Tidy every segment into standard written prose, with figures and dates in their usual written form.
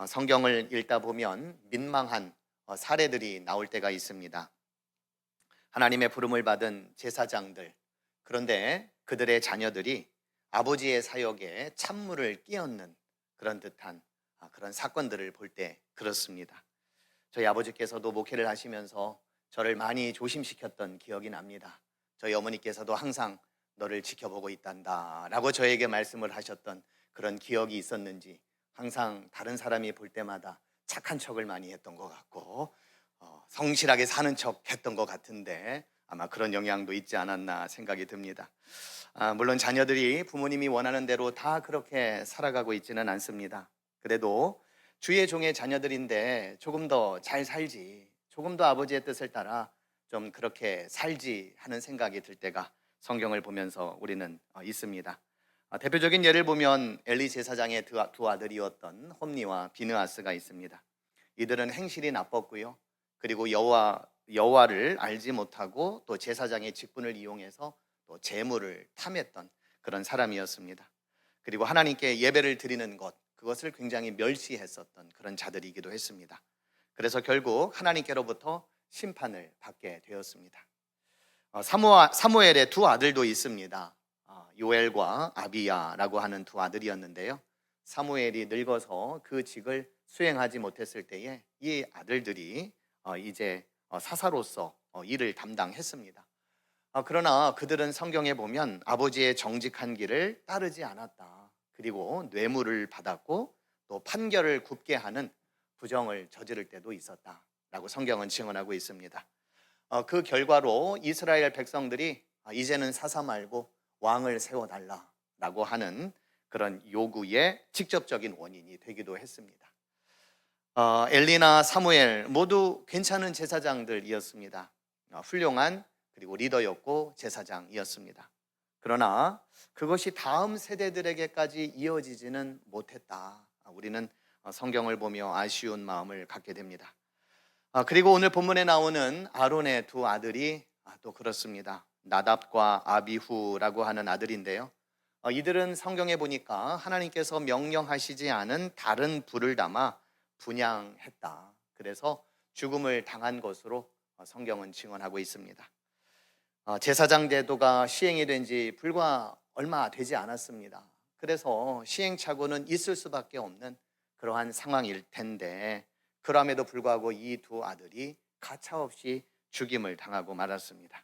성경을 읽다 보면 민망한 사례들이 나올 때가 있습니다. 하나님의 부름을 받은 제사장들, 그런데 그들의 자녀들이 아버지의 사역에 찬물을 끼얹는 그런 듯한 그런 사건들을 볼 때 그렇습니다. 저희 아버지께서도 목회를 하시면서 저를 많이 조심시켰던 기억이 납니다. 저희 어머니께서도 항상 너를 지켜보고 있단다 라고 저에게 말씀을 하셨던 그런 기억이 있었는지 항상 다른 사람이 볼 때마다 착한 척을 많이 했던 것 같고 성실하게 사는 척 했던 것 같은데 아마 그런 영향도 있지 않았나 생각이 듭니다. 물론 자녀들이 부모님이 원하는 대로 다 그렇게 살아가고 있지는 않습니다. 그래도 주의 종의 자녀들인데 조금 더 잘 살지, 조금 더 아버지의 뜻을 따라 좀 그렇게 살지 하는 생각이 들 때가 성경을 보면서 우리는 있습니다. 대표적인 예를 보면 엘리 제사장의 두 아들이었던 홈니와 비느하스가 있습니다. 이들은 행실이 나빴고요. 그리고 여호와를 알지 못하고 또 제사장의 직분을 이용해서 또 재물을 탐했던 그런 사람이었습니다. 그리고 하나님께 예배를 드리는 그것을 굉장히 멸시했었던 그런 자들이기도 했습니다. 그래서 결국 하나님께로부터 심판을 받게 되었습니다. 사무엘의 두 아들도 있습니다. 요엘과 아비야라고 하는 두 아들이었는데요. 사무엘이 늙어서 그 직을 수행하지 못했을 때에 이 아들들이 이제 사사로서 일을 담당했습니다. 그러나 그들은 성경에 보면 아버지의 정직한 길을 따르지 않았다. 그리고 뇌물을 받았고 또 판결을 굽게 하는 부정을 저지를 때도 있었다라고 성경은 증언하고 있습니다. 그 결과로 이스라엘 백성들이 이제는 사사 말고 왕을 세워달라라고 하는 그런 요구의 직접적인 원인이 되기도 했습니다. 엘리나 사무엘 모두 괜찮은 제사장들이었습니다. 훌륭한 그리고 리더였고 제사장이었습니다. 그러나 그것이 다음 세대들에게까지 이어지지는 못했다. 우리는 성경을 보며 아쉬운 마음을 갖게 됩니다. 그리고 오늘 본문에 나오는 아론의 두 아들이 또 그렇습니다. 나답과 아비후라고 하는 아들인데요. 이들은 성경에 보니까 하나님께서 명령하시지 않은 다른 불을 담아 분향했다. 그래서 죽음을 당한 것으로 성경은 증언하고 있습니다. 제사장 제도가 시행이 된 지 불과 얼마 되지 않았습니다. 그래서 시행착오는 있을 수밖에 없는 그러한 상황일 텐데 그럼에도 불구하고 이 두 아들이 가차없이 죽임을 당하고 말았습니다.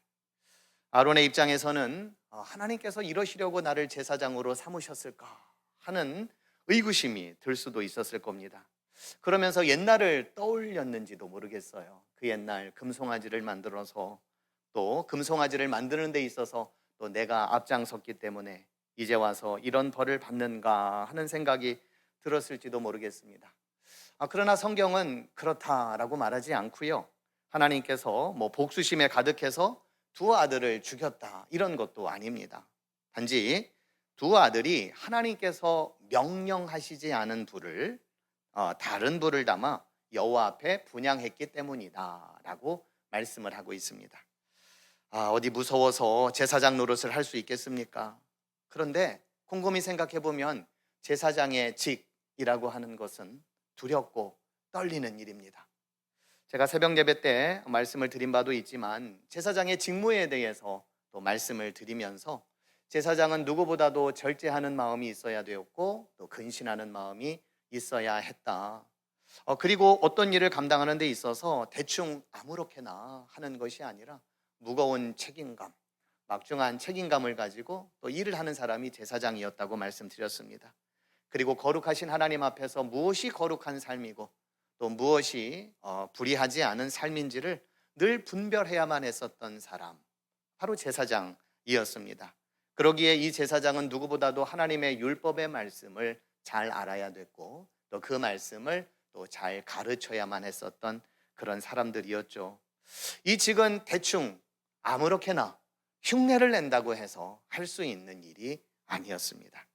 아론의 입장에서는 하나님께서 이러시려고 나를 제사장으로 삼으셨을까 하는 의구심이 들 수도 있었을 겁니다. 그러면서 옛날을 떠올렸는지도 모르겠어요. 그 옛날 금송아지를 만들어서 또 금송아지를 만드는 데 있어서 또 내가 앞장섰기 때문에 이제 와서 이런 벌을 받는가 하는 생각이 들었을지도 모르겠습니다. 그러나 성경은 그렇다라고 말하지 않고요. 하나님께서 복수심에 가득해서 두 아들을 죽였다 이런 것도 아닙니다. 단지 두 아들이 하나님께서 명령하시지 않은 불을 다른 불을 담아 여호와 앞에 분향했기 때문이다라고 말씀을 하고 있습니다. 어디 무서워서 제사장 노릇을 할 수 있겠습니까? 그런데 곰곰이 생각해 보면 제사장의 직이라고 하는 것은 두렵고 떨리는 일입니다. 제가 새벽 예배 때 말씀을 드린 바도 있지만 제사장의 직무에 대해서 또 말씀을 드리면서 제사장은 누구보다도 절제하는 마음이 있어야 되었고 또 근신하는 마음이 있어야 했다. 그리고 어떤 일을 감당하는 데 있어서 대충 아무렇게나 하는 것이 아니라 무거운 책임감, 막중한 책임감을 가지고 또 일을 하는 사람이 제사장이었다고 말씀드렸습니다. 그리고 거룩하신 하나님 앞에서 무엇이 거룩한 삶이고 또 무엇이 불의하지 않은 삶인지를 늘 분별해야만 했었던 사람, 바로 제사장이었습니다. 그러기에 이 제사장은 누구보다도 하나님의 율법의 말씀을 잘 알아야 됐고 또 그 말씀을 또 잘 가르쳐야만 했었던 그런 사람들이었죠. 이 직은 대충 아무렇게나 흉내를 낸다고 해서 할 수 있는 일이 아니었습니다.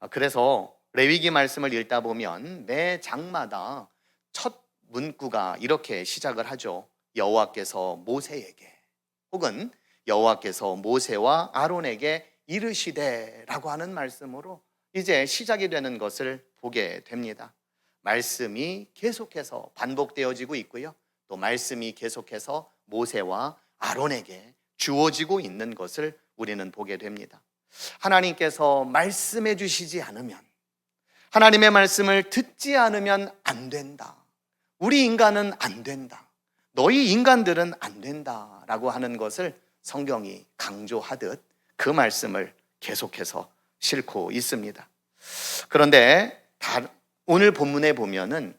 그래서 레위기 말씀을 읽다 보면 매 장마다 첫 문구가 이렇게 시작을 하죠. 여호와께서 모세에게 혹은 여호와께서 모세와 아론에게 이르시되라고 하는 말씀으로 이제 시작이 되는 것을 보게 됩니다. 말씀이 계속해서 반복되어지고 있고요. 또 말씀이 계속해서 모세와 아론에게 주어지고 있는 것을 우리는 보게 됩니다. 하나님께서 말씀해 주시지 않으면, 하나님의 말씀을 듣지 않으면 안 된다. 우리 인간은 안 된다. 너희 인간들은 안 된다라고 하는 것을 성경이 강조하듯 그 말씀을 계속해서 싣고 있습니다. 그런데 오늘 본문에 보면은,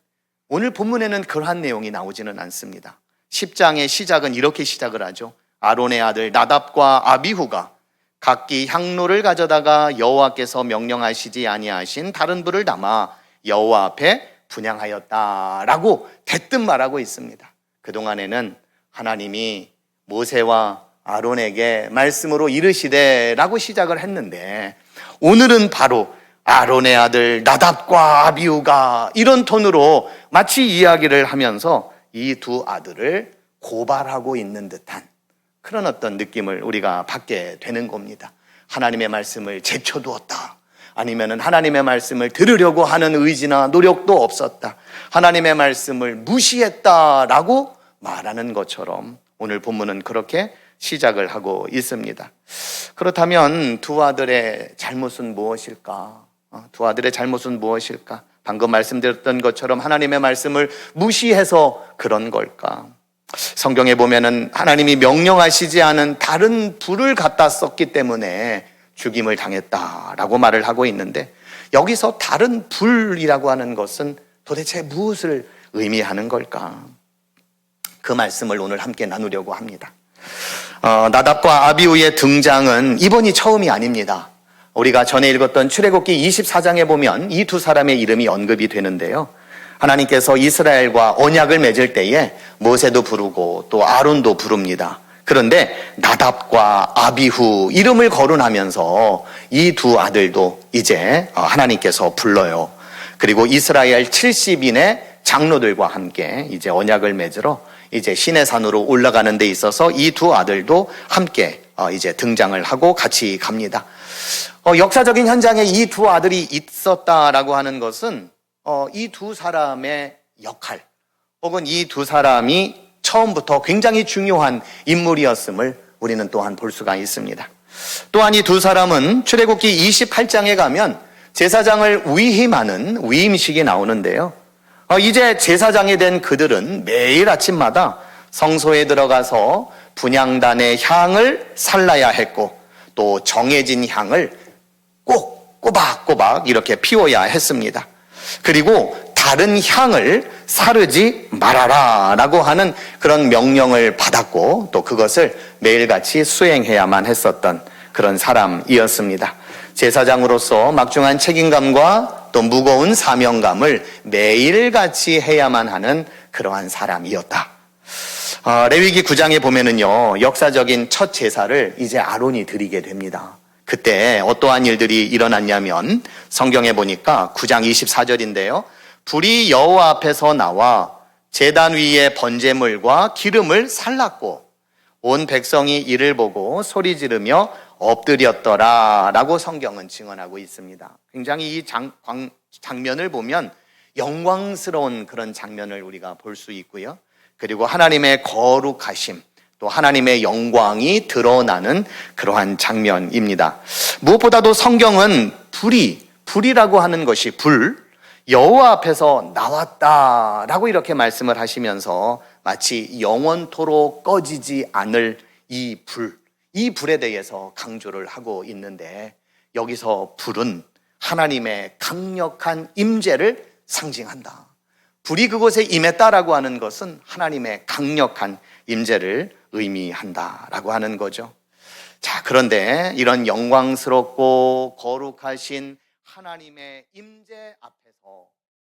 오늘 본문에는 그러한 내용이 나오지는 않습니다. 10장의 시작은 이렇게 시작을 하죠. 아론의 아들 나답과 아비후가 각기 향로를 가져다가 여호와께서 명령하시지 아니하신 다른 불을 담아 여호와 앞에 분향하였다라고 대뜸 말하고 있습니다. 그동안에는 하나님이 모세와 아론에게 말씀으로 이르시되라고 시작을 했는데, 오늘은 바로 아론의 아들 나답과 아비후가 이런 톤으로 마치 이야기를 하면서 이 두 아들을 고발하고 있는 듯한 그런 어떤 느낌을 우리가 받게 되는 겁니다. 하나님의 말씀을 제쳐두었다. 아니면은 하나님의 말씀을 들으려고 하는 의지나 노력도 없었다. 하나님의 말씀을 무시했다라고 말하는 것처럼 오늘 본문은 그렇게 시작을 하고 있습니다. 그렇다면 두 아들의 잘못은 무엇일까? 두 아들의 잘못은 무엇일까? 방금 말씀드렸던 것처럼 하나님의 말씀을 무시해서 그런 걸까? 성경에 보면은 하나님이 명령하시지 않은 다른 불을 갖다 썼기 때문에 죽임을 당했다라고 말을 하고 있는데, 여기서 다른 불이라고 하는 것은 도대체 무엇을 의미하는 걸까? 그 말씀을 오늘 함께 나누려고 합니다. 나답과 아비후의 등장은 이번이 처음이 아닙니다. 우리가 전에 읽었던 출애굽기 24장에 보면 이 두 사람의 이름이 언급이 되는데요. 하나님께서 이스라엘과 언약을 맺을 때에 모세도 부르고 또 아론도 부릅니다. 그런데 나답과 아비후 이름을 거론하면서 이 두 아들도 이제 하나님께서 불러요. 그리고 이스라엘 70인의 장로들과 함께 이제 언약을 맺으러 이제 시내산으로 올라가는 데 있어서 이 두 아들도 함께 이제 등장을 하고 같이 갑니다. 역사적인 현장에 이 두 아들이 있었다라고 하는 것은 이 두 사람의 역할, 혹은 이 두 사람이 처음부터 굉장히 중요한 인물이었음을 우리는 또한 볼 수가 있습니다. 또한 이 두 사람은 출애굽기 28장에 가면 제사장을 위임하는 위임식이 나오는데요. 이제 제사장이 된 그들은 매일 아침마다 성소에 들어가서 분향단의 향을 살라야 했고, 또 정해진 향을 꼭 꼬박꼬박 이렇게 피워야 했습니다. 그리고 다른 향을 사르지 말아라 라고 하는 그런 명령을 받았고, 또 그것을 매일같이 수행해야만 했었던 그런 사람이었습니다. 제사장으로서 막중한 책임감과 또 무거운 사명감을 매일같이 해야만 하는 그러한 사람이었다. 레위기 9장에 보면은요, 역사적인 첫 제사를 이제 아론이 드리게 됩니다. 그때 어떠한 일들이 일어났냐면, 성경에 보니까 9장 24절인데요. 불이 여호와 앞에서 나와 제단 위에 번제물과 기름을 살랐고 온 백성이 이를 보고 소리 지르며 엎드렸더라 라고 성경은 증언하고 있습니다. 굉장히 이 장면을 보면 영광스러운 그런 장면을 우리가 볼 수 있고요. 그리고 하나님의 거룩하심, 또 하나님의 영광이 드러나는 그러한 장면입니다. 무엇보다도 성경은 불이라고 하는 것이 여호와 앞에서 나왔다라고 이렇게 말씀을 하시면서 마치 영원토록 꺼지지 않을 이 불에 대해서 강조를 하고 있는데, 여기서 불은 하나님의 강력한 임재를 상징한다. 불이 그곳에 임했다라고 하는 것은 하나님의 강력한 임재를 의미한다라고 하는 거죠. 자, 그런데 이런 영광스럽고 거룩하신 하나님의 임재 앞에서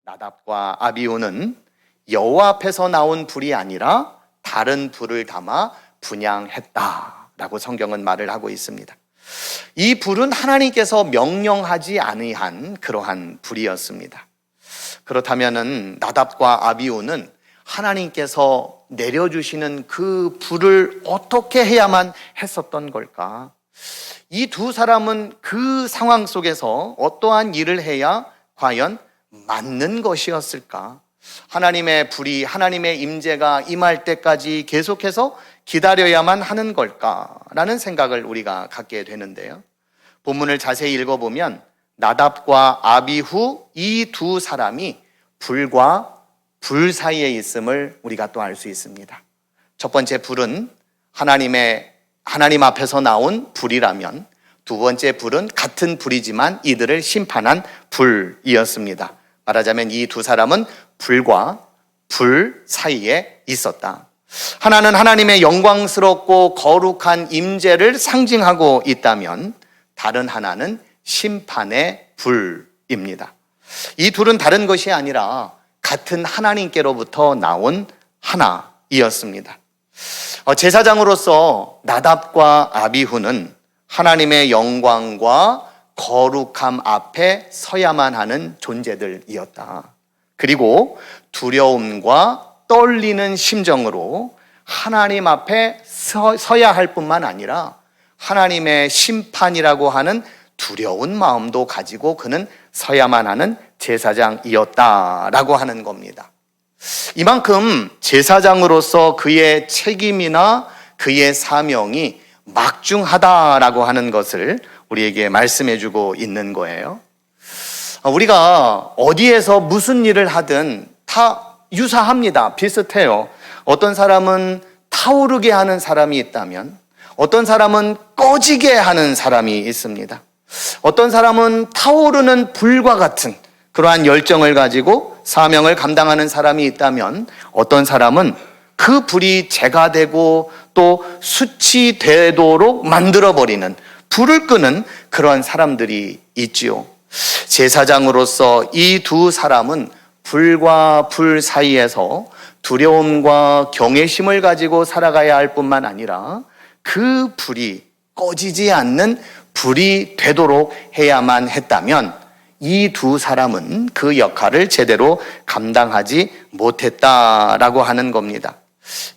나답과 아비후는 여호와 앞에서 나온 불이 아니라 다른 불을 담아 분향했다라고 성경은 말을 하고 있습니다. 이 불은 하나님께서 명령하지 아니한 그러한 불이었습니다. 그렇다면은 나답과 아비후는 하나님께서 내려주시는 그 불을 어떻게 해야만 했었던 걸까? 이 두 사람은 그 상황 속에서 어떠한 일을 해야 과연 맞는 것이었을까? 하나님의 불이, 하나님의 임재가 임할 때까지 계속해서 기다려야만 하는 걸까라는 생각을 우리가 갖게 되는데요. 본문을 자세히 읽어보면 나답과 아비후 이 두 사람이 불과 불 사이에 있음을 우리가 또 알 수 있습니다. 첫 번째 불은 하나님 앞에서 나온 불이라면, 두 번째 불은 같은 불이지만 이들을 심판한 불이었습니다. 말하자면 이 두 사람은 불과 불 사이에 있었다. 하나는 하나님의 영광스럽고 거룩한 임재를 상징하고 있다면 다른 하나는 심판의 불입니다. 이 둘은 다른 것이 아니라 같은 하나님께로부터 나온 하나이었습니다. 제사장으로서 나답과 아비후는 하나님의 영광과 거룩함 앞에 서야만 하는 존재들이었다. 그리고 두려움과 떨리는 심정으로 하나님 앞에 서야 할 뿐만 아니라 하나님의 심판이라고 하는 두려운 마음도 가지고 그는 서야만 하는 제사장이었다라고 하는 겁니다. 이만큼 제사장으로서 그의 책임이나 그의 사명이 막중하다라고 하는 것을 우리에게 말씀해 주고 있는 거예요. 우리가 어디에서 무슨 일을 하든 다 유사합니다. 비슷해요. 어떤 사람은 타오르게 하는 사람이 있다면 어떤 사람은 꺼지게 하는 사람이 있습니다. 어떤 사람은 타오르는 불과 같은 그러한 열정을 가지고 사명을 감당하는 사람이 있다면 어떤 사람은 그 불이 재가 되고 또 숯이 되도록 만들어버리는, 불을 끄는 그런 사람들이 있지요. 제사장으로서 이 두 사람은 불과 불 사이에서 두려움과 경외심을 가지고 살아가야 할 뿐만 아니라 그 불이 꺼지지 않는 불이 되도록 해야만 했다면 이 두 사람은 그 역할을 제대로 감당하지 못했다라고 하는 겁니다.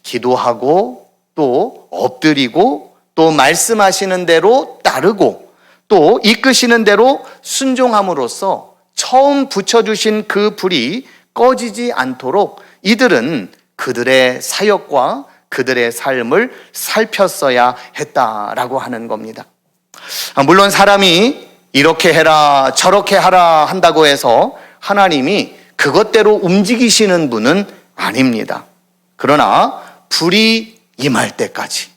기도하고 또 엎드리고 또 말씀하시는 대로 따르고 또 이끄시는 대로 순종함으로써 처음 붙여주신 그 불이 꺼지지 않도록 이들은 그들의 사역과 그들의 삶을 살폈어야 했다라고 하는 겁니다. 물론 사람이 이렇게 해라 저렇게 하라 한다고 해서 하나님이 그것대로 움직이시는 분은 아닙니다. 그러나 불이 임할 때까지,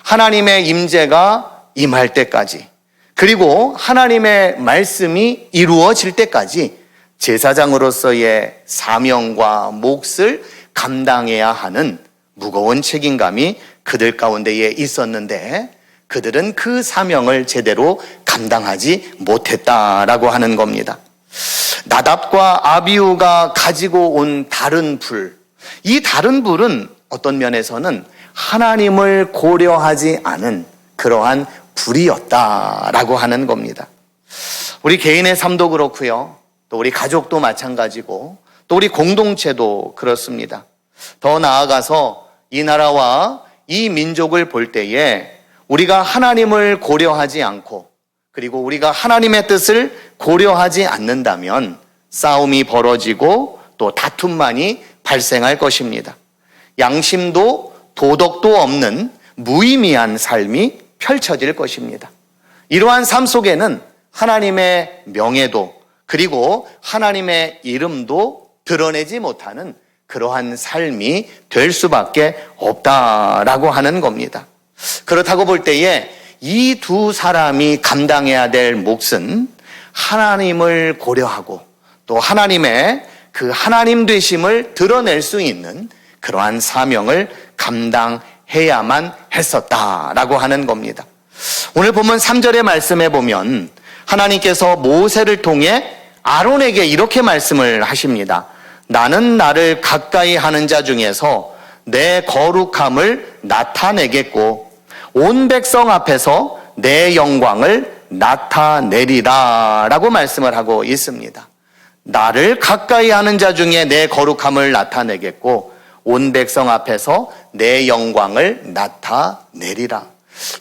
하나님의 임재가 임할 때까지, 그리고 하나님의 말씀이 이루어질 때까지 제사장으로서의 사명과 몫을 감당해야 하는 무거운 책임감이 그들 가운데에 있었는데 그들은 그 사명을 제대로 감당하지 못했다라고 하는 겁니다. 나답과 아비후가 가지고 온 다른 불, 이 다른 불은 어떤 면에서는 하나님을 고려하지 않은 그러한 불이었다라고 하는 겁니다. 우리 개인의 삶도 그렇고요. 또 우리 가족도 마찬가지고 또 우리 공동체도 그렇습니다. 더 나아가서 이 나라와 이 민족을 볼 때에 우리가 하나님을 고려하지 않고 그리고 우리가 하나님의 뜻을 고려하지 않는다면 싸움이 벌어지고 또 다툼만이 발생할 것입니다. 양심도 도덕도 없는 무의미한 삶이 펼쳐질 것입니다. 이러한 삶 속에는 하나님의 명예도 그리고 하나님의 이름도 드러내지 못하는 그러한 삶이 될 수밖에 없다라고 하는 겁니다. 그렇다고 볼 때에 이 두 사람이 감당해야 될 몫은 하나님을 고려하고 또 하나님의 그 하나님 되심을 드러낼 수 있는 그러한 사명을 감당해야만 했었다라고 하는 겁니다. 오늘 본문 3절의 말씀에 보면 하나님께서 모세를 통해 아론에게 이렇게 말씀을 하십니다. 나는 나를 가까이 하는 자 중에서 내 거룩함을 나타내겠고 온 백성 앞에서 내 영광을 나타내리라 라고 말씀을 하고 있습니다. 나를 가까이 하는 자 중에 내 거룩함을 나타내겠고 온 백성 앞에서 내 영광을 나타내리라.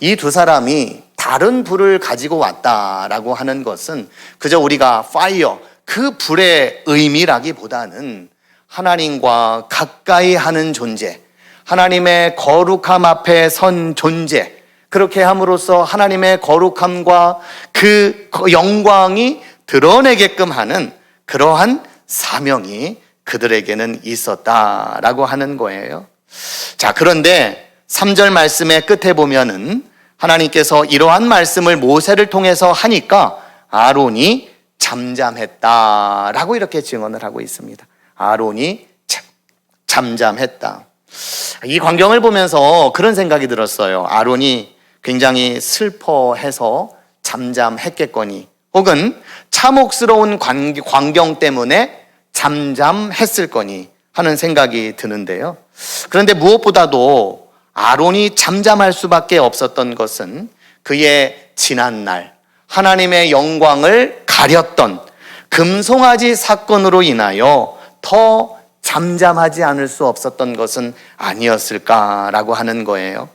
이 두 사람이 다른 불을 가지고 왔다라고 하는 것은 그저 우리가 파이어, 그 불의 의미라기보다는 하나님과 가까이 하는 존재, 하나님의 거룩함 앞에 선 존재, 그렇게 함으로써 하나님의 거룩함과 그 영광이 드러내게끔 하는 그러한 사명이 그들에게는 있었다라고 하는 거예요. 자, 그런데 3절 말씀의 끝에 보면은 하나님께서 이러한 말씀을 모세를 통해서 하니까 아론이 잠잠했다라고 이렇게 증언을 하고 있습니다. 아론이 잠잠했다. 이 광경을 보면서 그런 생각이 들었어요. 아론이 굉장히 슬퍼해서 잠잠했겠거니, 혹은 참혹스러운 광경 때문에 잠잠했을 거니 하는 생각이 드는데요. 그런데 무엇보다도 아론이 잠잠할 수밖에 없었던 것은 그의 지난날 하나님의 영광을 가렸던 금송아지 사건으로 인하여 더 잠잠하지 않을 수 없었던 것은 아니었을까라고 하는 거예요.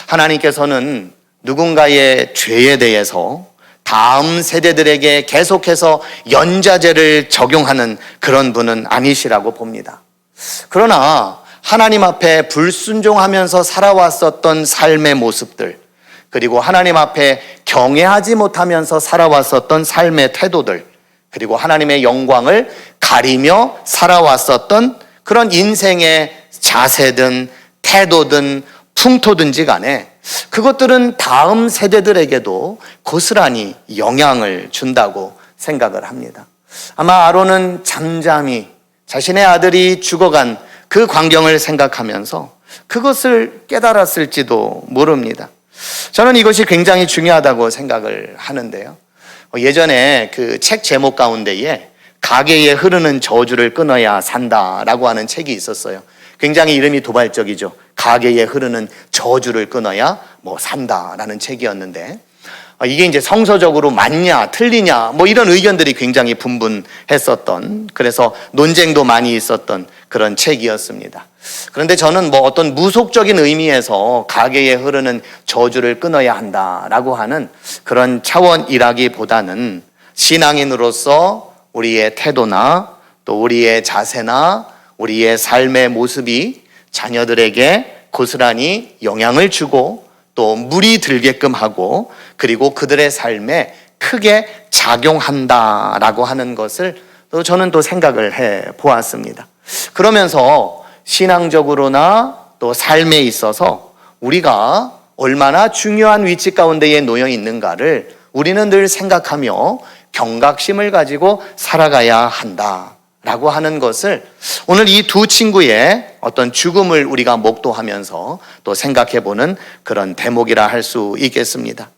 하나님께서는 누군가의 죄에 대해서 다음 세대들에게 계속해서 연좌제를 적용하는 그런 분은 아니시라고 봅니다. 그러나 하나님 앞에 불순종하면서 살아왔었던 삶의 모습들, 그리고 하나님 앞에 경외하지 못하면서 살아왔었던 삶의 태도들, 그리고 하나님의 영광을 가리며 살아왔었던 그런 인생의 자세든 태도든 풍토든지 간에 그것들은 다음 세대들에게도 고스란히 영향을 준다고 생각을 합니다. 아마 아론은 잠잠히 자신의 아들이 죽어간 그 광경을 생각하면서 그것을 깨달았을지도 모릅니다. 저는 이것이 굉장히 중요하다고 생각을 하는데요. 예전에 그 책 제목 가운데에 가게에 흐르는 저주를 끊어야 산다라고 하는 책이 있었어요. 굉장히 이름이 도발적이죠. 가게에 흐르는 저주를 끊어야 산다라는 책이었는데, 이게 이제 성서적으로 맞냐 틀리냐 이런 의견들이 굉장히 분분했었던, 그래서 논쟁도 많이 있었던 그런 책이었습니다. 그런데 저는 어떤 무속적인 의미에서 가게에 흐르는 저주를 끊어야 한다라고 하는 그런 차원이라기보다는 신앙인으로서 우리의 태도나 또 우리의 자세나 우리의 삶의 모습이 자녀들에게 고스란히 영향을 주고 또 물이 들게끔 하고, 그리고 그들의 삶에 크게 작용한다라고 하는 것을 또 저는 또 생각을 해 보았습니다. 그러면서 신앙적으로나 또 삶에 있어서 우리가 얼마나 중요한 위치 가운데에 놓여 있는가를 우리는 늘 생각하며 경각심을 가지고 살아가야 한다라고 하는 것을 오늘 이 두 친구의 어떤 죽음을 우리가 목도하면서 또 생각해보는 그런 대목이라 할 수 있겠습니다.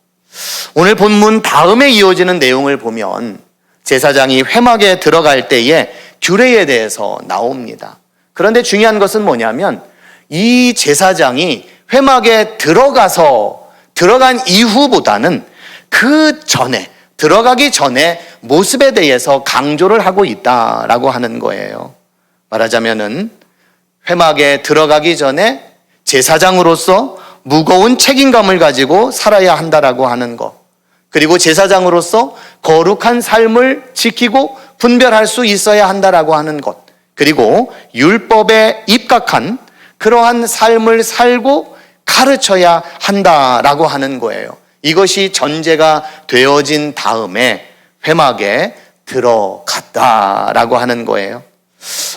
오늘 본문 다음에 이어지는 내용을 보면 제사장이 회막에 들어갈 때의 규례에 대해서 나옵니다. 그런데 중요한 것은 뭐냐면 이 제사장이 회막에 들어간 이후보다는 그 전에, 들어가기 전에 모습에 대해서 강조를 하고 있다라고 하는 거예요. 말하자면은 회막에 들어가기 전에 제사장으로서 무거운 책임감을 가지고 살아야 한다라고 하는 것, 그리고 제사장으로서 거룩한 삶을 지키고 분별할 수 있어야 한다라고 하는 것, 그리고 율법에 입각한 그러한 삶을 살고 가르쳐야 한다라고 하는 거예요. 이것이 전제가 되어진 다음에 회막에 들어갔다라고 하는 거예요.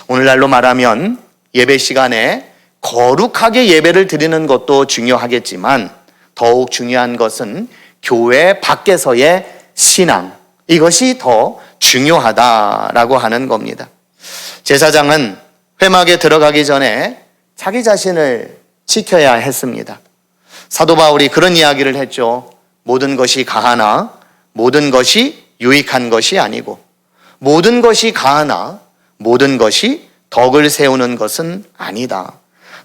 오늘날로 말하면 예배 시간에 거룩하게 예배를 드리는 것도 중요하겠지만 더욱 중요한 것은 교회 밖에서의 신앙, 이것이 더 중요하다라고 하는 겁니다. 제사장은 회막에 들어가기 전에 자기 자신을 지켜야 했습니다. 사도 바울이 그런 이야기를 했죠. 모든 것이 가하나 모든 것이 유익한 것이 아니고, 모든 것이 가하나 모든 것이 덕을 세우는 것은 아니다.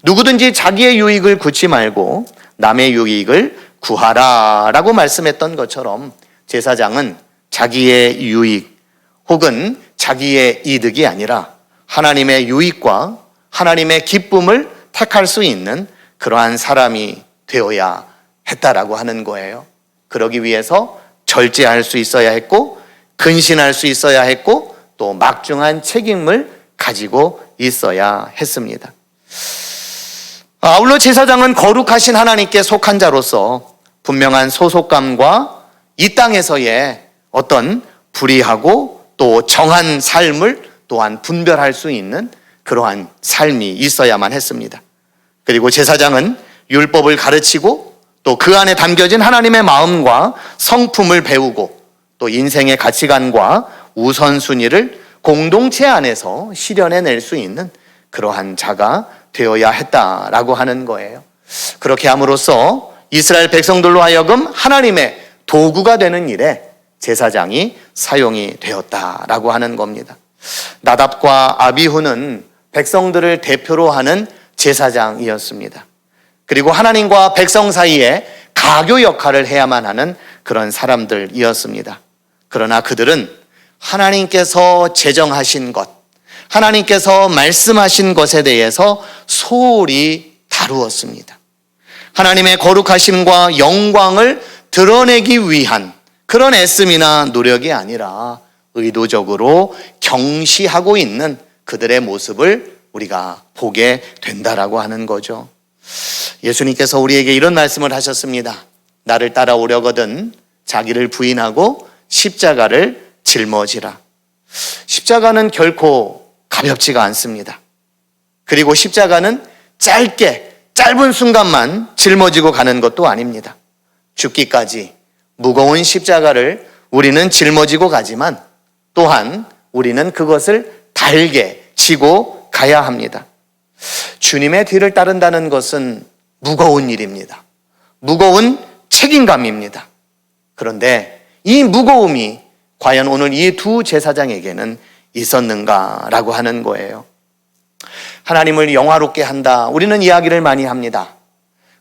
누구든지 자기의 유익을 구치 말고 남의 유익을 구하라 라고 말씀했던 것처럼 제사장은 자기의 유익 혹은 자기의 이득이 아니라 하나님의 유익과 하나님의 기쁨을 택할 수 있는 그러한 사람이 되어야 했다라고 하는 거예요. 그러기 위해서 절제할 수 있어야 했고, 근신할 수 있어야 했고, 또 막중한 책임을 가지고 있어야 했습니다. 아울러 제사장은 거룩하신 하나님께 속한 자로서 분명한 소속감과 이 땅에서의 어떤 불의하고 또 정한 삶을 또한 분별할 수 있는 그러한 삶이 있어야만 했습니다. 그리고 제사장은 율법을 가르치고 또 그 안에 담겨진 하나님의 마음과 성품을 배우고 또 인생의 가치관과 우선순위를 공동체 안에서 실현해낼 수 있는 그러한 자가 되어야 했다라고 하는 거예요. 그렇게 함으로써 이스라엘 백성들로 하여금 하나님의 도구가 되는 일에 제사장이 사용이 되었다라고 하는 겁니다. 나답과 아비후는 백성들을 대표로 하는 제사장이었습니다. 그리고 하나님과 백성 사이에 가교 역할을 해야만 하는 그런 사람들이었습니다. 그러나 그들은 하나님께서 제정하신 것, 하나님께서 말씀하신 것에 대해서 소홀히 다루었습니다. 하나님의 거룩하심과 영광을 드러내기 위한 그런 애씀이나 노력이 아니라 의도적으로 경시하고 있는 그들의 모습을 우리가 보게 된다라고 하는 거죠. 예수님께서 우리에게 이런 말씀을 하셨습니다. 나를 따라오려거든 자기를 부인하고 십자가를 짊어지라. 십자가는 결코 가볍지가 않습니다. 그리고 십자가는 짧은 순간만 짊어지고 가는 것도 아닙니다. 죽기까지 무거운 십자가를 우리는 짊어지고 가지만 또한 우리는 그것을 달게 지고 가야 합니다. 주님의 뒤를 따른다는 것은 무거운 일입니다. 무거운 책임감입니다. 그런데 이 무거움이 과연 오늘 이 두 제사장에게는 있었는가라고 하는 거예요. 하나님을 영화롭게 한다. 우리는 이야기를 많이 합니다.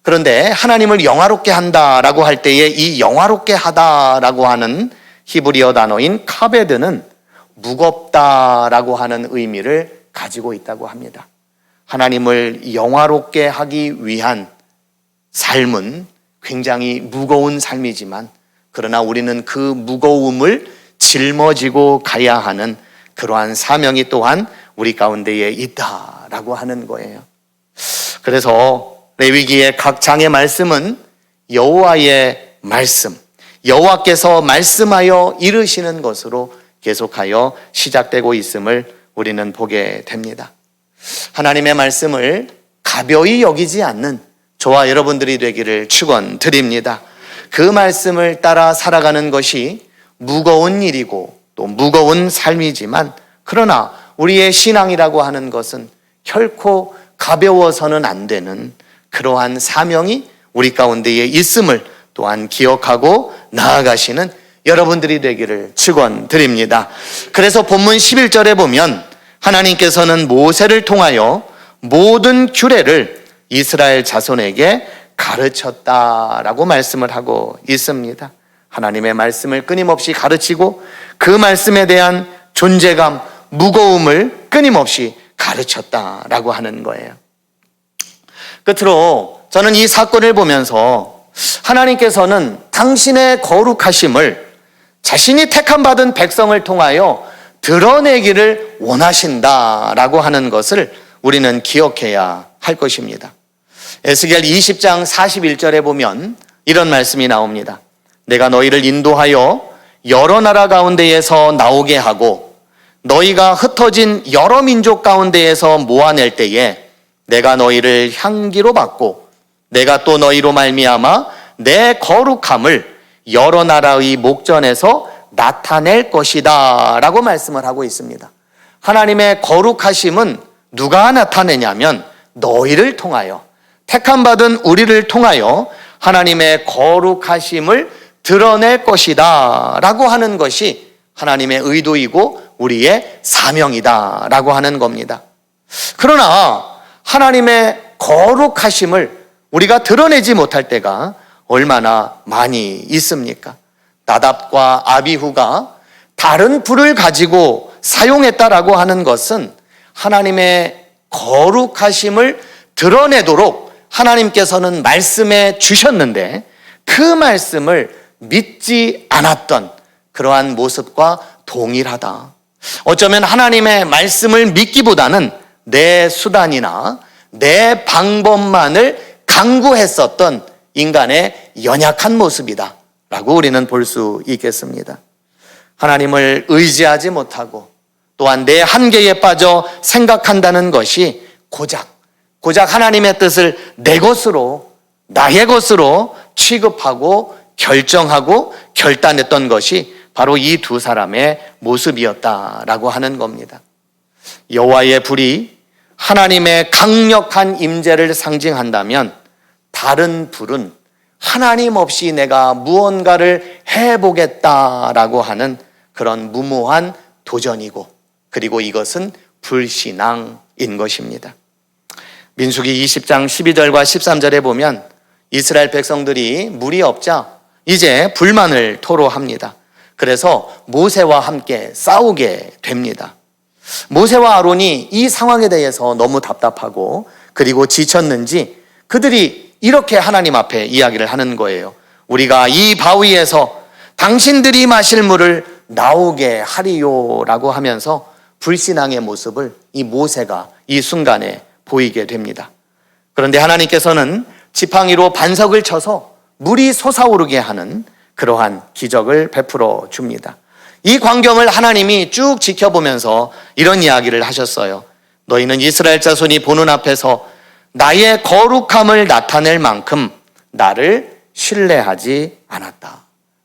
그런데 하나님을 영화롭게 한다라고 할 때에 이 영화롭게 하다라고 하는 히브리어 단어인 카베드는 무겁다라고 하는 의미를 가지고 있다고 합니다. 하나님을 영화롭게 하기 위한 삶은 굉장히 무거운 삶이지만 그러나 우리는 그 무거움을 짊어지고 가야 하는 그러한 사명이 또한 우리 가운데에 있다라고 하는 거예요. 그래서 레위기의 각 장의 말씀은 여호와의 말씀, 여호와께서 말씀하여 이르시는 것으로 계속하여 시작되고 있음을 우리는 보게 됩니다. 하나님의 말씀을 가벼이 여기지 않는 저와 여러분들이 되기를 축원드립니다. 그 말씀을 따라 살아가는 것이 무거운 일이고 또 무거운 삶이지만 그러나 우리의 신앙이라고 하는 것은 결코 가벼워서는 안 되는 그러한 사명이 우리 가운데에 있음을 또한 기억하고 나아가시는 여러분들이 되기를 축원드립니다. 그래서 본문 11절에 보면 하나님께서는 모세를 통하여 모든 규례를 이스라엘 자손에게 가르쳤다라고 말씀을 하고 있습니다. 하나님의 말씀을 끊임없이 가르치고 그 말씀에 대한 존재감, 무거움을 끊임없이 가르쳤다라고 하는 거예요. 끝으로 저는 이 사건을 보면서 하나님께서는 당신의 거룩하심을 자신이 택함받은 백성을 통하여 드러내기를 원하신다라고 하는 것을 우리는 기억해야 할 것입니다. 에스겔 20장 41절에 보면 이런 말씀이 나옵니다. 내가 너희를 인도하여 여러 나라 가운데에서 나오게 하고 너희가 흩어진 여러 민족 가운데에서 모아낼 때에 내가 너희를 향기로 받고 내가 또 너희로 말미암아 내 거룩함을 여러 나라의 목전에서 나타낼 것이다 라고 말씀을 하고 있습니다. 하나님의 거룩하심은 누가 나타내냐면 너희를 통하여, 택함받은 우리를 통하여 하나님의 거룩하심을 드러낼 것이다 라고 하는 것이 하나님의 의도이고 우리의 사명이다 라고 하는 겁니다. 그러나 하나님의 거룩하심을 우리가 드러내지 못할 때가 얼마나 많이 있습니까? 나답과 아비후가 다른 불을 가지고 사용했다라고 하는 것은 하나님의 거룩하심을 드러내도록 하나님께서는 말씀해 주셨는데 그 말씀을 믿지 않았던 그러한 모습과 동일하다. 어쩌면 하나님의 말씀을 믿기보다는 내 수단이나 내 방법만을 강구했었던 인간의 연약한 모습이다 라고 우리는 볼 수 있겠습니다. 하나님을 의지하지 못하고 또한 내 한계에 빠져 생각한다는 것이 고작 하나님의 뜻을 내 것으로, 나의 것으로 취급하고 결정하고 결단했던 것이 바로 이 두 사람의 모습이었다라고 하는 겁니다. 여호와의 불이 하나님의 강력한 임재를 상징한다면 다른 불은 하나님 없이 내가 무언가를 해보겠다라고 하는 그런 무모한 도전이고, 그리고 이것은 불신앙인 것입니다. 민수기 20장 12절과 13절에 보면 이스라엘 백성들이 물이 없자 이제 불만을 토로합니다. 그래서 모세와 함께 싸우게 됩니다. 모세와 아론이 이 상황에 대해서 너무 답답하고 그리고 지쳤는지 그들이 이렇게 하나님 앞에 이야기를 하는 거예요. 우리가 이 바위에서 당신들이 마실 물을 나오게 하리요라고 하면서 불신앙의 모습을 이 모세가 이 순간에 보이게 됩니다. 그런데 하나님께서는 지팡이로 반석을 쳐서 물이 솟아오르게 하는 그러한 기적을 베풀어 줍니다. 이 광경을 하나님이 쭉 지켜보면서 이런 이야기를 하셨어요. 너희는 이스라엘 자손이 보는 앞에서 나의 거룩함을 나타낼 만큼 나를 신뢰하지 않았다.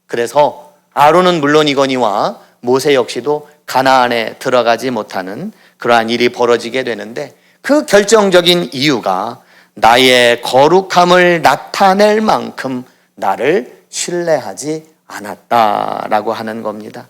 그래서 아론은 물론이거니와 모세 역시도 가나안에 들어가지 못하는 그러한 일이 벌어지게 되는데, 그 결정적인 이유가 나의 거룩함을 나타낼 만큼 나를 신뢰하지 않았다라고 하는 겁니다.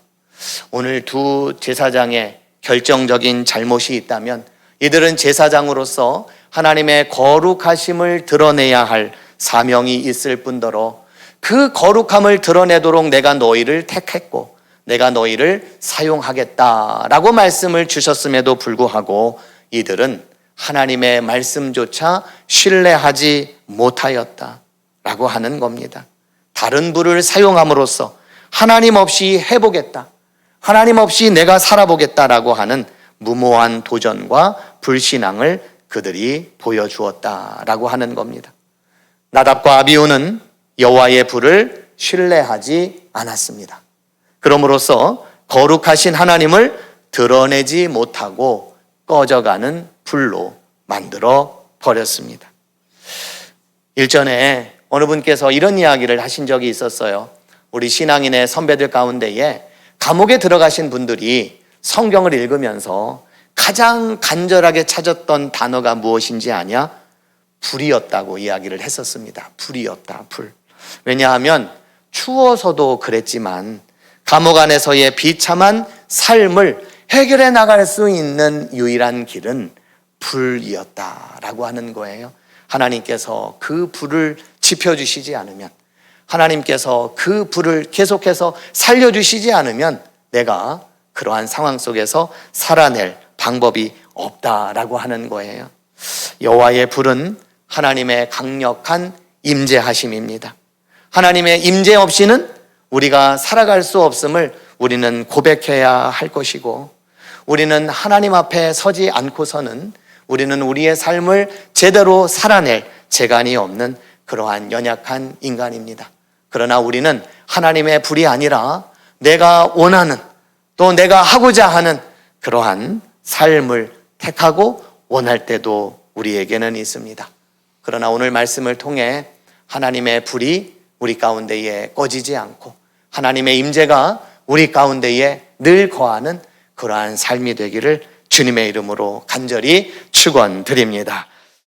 오늘 두 제사장의 결정적인 잘못이 있다면 이들은 제사장으로서 하나님의 거룩하심을 드러내야 할 사명이 있을 뿐더러 그 거룩함을 드러내도록 내가 너희를 택했고 내가 너희를 사용하겠다라고 말씀을 주셨음에도 불구하고 이들은 하나님의 말씀조차 신뢰하지 못하였다라고 하는 겁니다. 다른 불을 사용함으로써 하나님 없이 해보겠다, 하나님 없이 내가 살아보겠다라고 하는 무모한 도전과 불신앙을 그들이 보여주었다라고 하는 겁니다. 나답과 아비후는 여호와의 불을 신뢰하지 않았습니다. 그럼으로써 거룩하신 하나님을 드러내지 못하고 꺼져가는 불로 만들어 버렸습니다. 일전에 어느 분께서 이런 이야기를 하신 적이 있었어요. 우리 신앙인의 선배들 가운데에 감옥에 들어가신 분들이 성경을 읽으면서 가장 간절하게 찾았던 단어가 무엇인지 아냐? 불이었다고 이야기를 했었습니다. 불이었다, 불. 왜냐하면 추워서도 그랬지만 감옥 안에서의 비참한 삶을 해결해 나갈 수 있는 유일한 길은 불이었다라고 하는 거예요. 하나님께서 그 불을 지펴주시지 않으면, 하나님께서 그 불을 계속해서 살려주시지 않으면 내가 그러한 상황 속에서 살아낼 방법이 없다라고 하는 거예요. 여호와의 불은 하나님의 강력한 임재하심입니다. 하나님의 임재 없이는 우리가 살아갈 수 없음을 우리는 고백해야 할 것이고, 우리는 하나님 앞에 서지 않고서는 우리는 우리의 삶을 제대로 살아낼 재간이 없는 그러한 연약한 인간입니다. 그러나 우리는 하나님의 불이 아니라 내가 원하는, 또 내가 하고자 하는 그러한 삶을 택하고 원할 때도 우리에게는 있습니다. 그러나 오늘 말씀을 통해 하나님의 불이 우리 가운데에 꺼지지 않고 하나님의 임재가 우리 가운데에 늘 거하는 그러한 삶이 되기를 주님의 이름으로 간절히 축원드립니다.